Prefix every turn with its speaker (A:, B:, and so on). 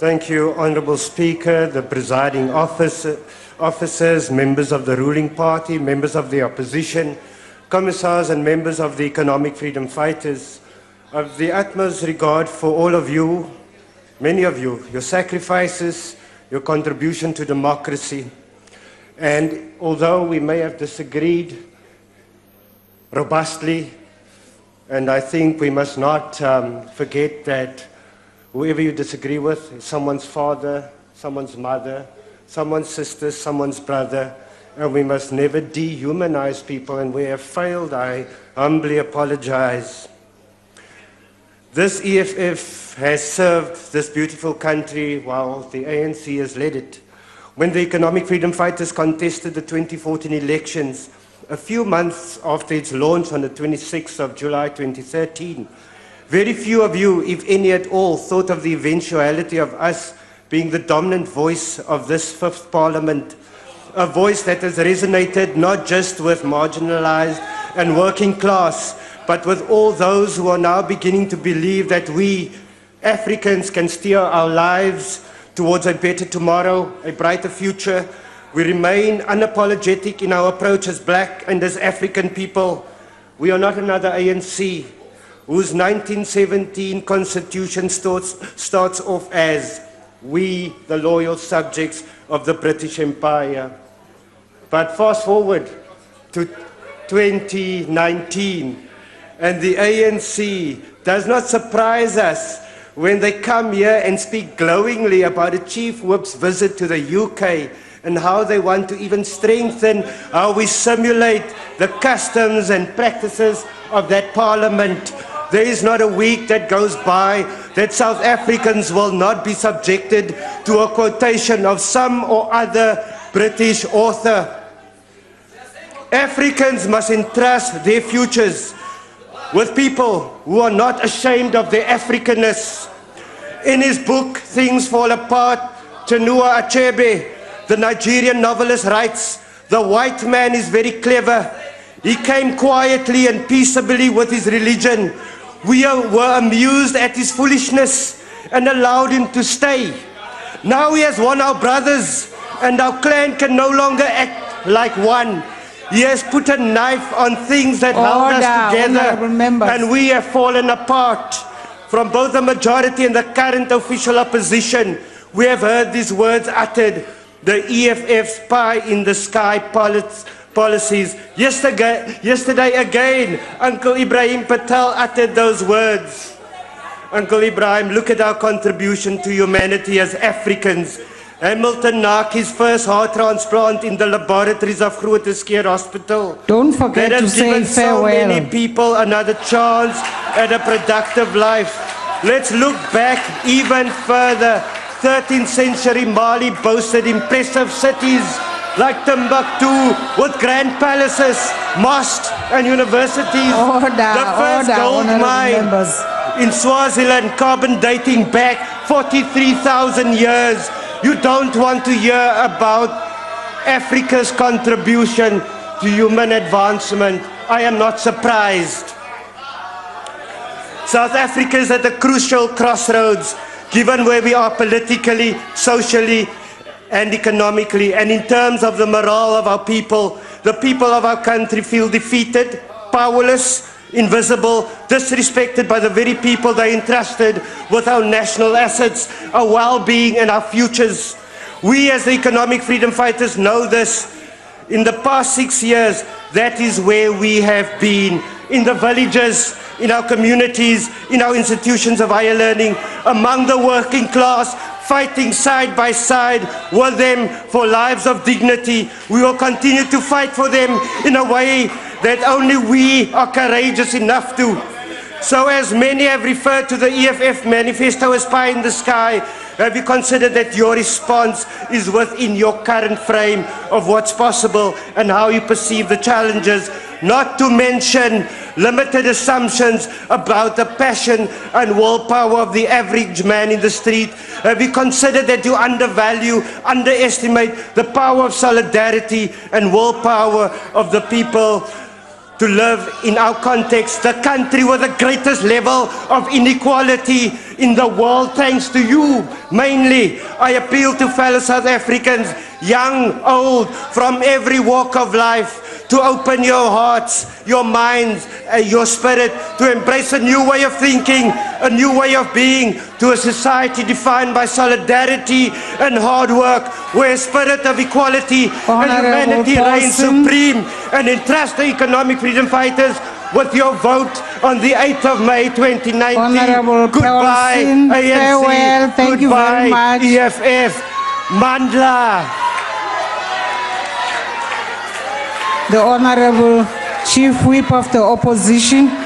A: Thank you, Honourable Speaker, the presiding officers, members of the ruling party, members of the opposition, commissars and members of the economic freedom fighters. Of the utmost regard for all of you, many of you, your sacrifices, your contribution to democracy. And although we may have disagreed robustly, and I think we must not forget that whoever you disagree with is someone's father, someone's mother, someone's sister, someone's brother, and we must never dehumanize people, and where I have failed, I humbly apologize. This EFF has served this beautiful country while the ANC has led it. When the economic freedom fighters contested the 2014 elections, a few months after its launch on the 26th of July 2013, very few of you, if any at all, thought of the eventuality of us being the dominant voice of this fifth parliament, a voice that has resonated not just with marginalized and working class, but with all those who are now beginning to believe that we Africans can steer our lives towards a better tomorrow, a brighter future. We remain unapologetic in our approach as black and as African people. We are not another ANC whose 1917 constitution starts off as we, the loyal subjects of the British Empire. But fast forward to 2019, and the ANC does not surprise us when they come here and speak glowingly about a chief whip's visit to the UK and how they want to even strengthen how we simulate the customs and practices of that parliament. There is not a week that goes by that South Africans will not be subjected to a quotation of some or other British author. Africans must entrust their futures with people who are not ashamed of their Africanness. In his book, Things Fall Apart, Chinua Achebe, the Nigerian novelist, writes, "The white man is very clever. He came quietly and peaceably with his religion. We were amused at his foolishness and allowed him to stay. Now he has won our brothers, and our clan can no longer act like one. He has put a knife on things that held us together, and we have fallen apart." From both the majority and the current official opposition, we have heard these words uttered, the EFF's pie-in-the-sky policies. Yesterday again, Uncle Ibrahim Patel uttered those words. Uncle Ibrahim, look at our contribution to humanity as Africans. Hamilton knocked his first heart transplant in the laboratories of Groote Schuur Hospital.
B: Don't forget to say farewell.
A: So many people another chance at a productive life. Let's look back even further. 13th century Mali boasted impressive cities like Timbuktu with grand palaces, mosques and universities. The first gold mine in Swaziland, carbon dating back 43,000 years. You don't want to hear about Africa's contribution to human advancement. I am not surprised. South Africa is at a crucial crossroads, given where we are politically, socially, and economically. And in terms of the morale of our people, the people of our country feel defeated, powerless, invisible, disrespected by the very people they entrusted with our national assets, our well-being and our futures. We as the economic freedom fighters know this. In the past 6 years, that is where we have been. In the villages, in our communities, in our institutions of higher learning, among the working class, fighting side by side with them for lives of dignity. We will continue to fight for them in a way that only we are courageous enough to. So as many have referred to the EFF manifesto as pie in the sky, have you considered that your response is within your current frame of what's possible and how you perceive the challenges? Not to mention limited assumptions about the passion and willpower of the average man in the street. Have you considered that you underestimate the power of solidarity and willpower of the people to live in our context, the country with the greatest level of inequality in the world, thanks to you. Mainly, I appeal to fellow South Africans, young, old, from every walk of life, to open your hearts, your minds, your spirit, to embrace a new way of thinking, a new way of being, to a society defined by solidarity and hard work, where a spirit of equality and humanity reigns supreme, and entrust the economic freedom fighters with your vote on the 8th of May 2019.
B: Honorable
A: Goodbye,
B: Paulsen,
A: ANC.
B: farewell. Thank you very much.
A: EFF. Mandla.
B: The Honorable Chief Whip of the Opposition.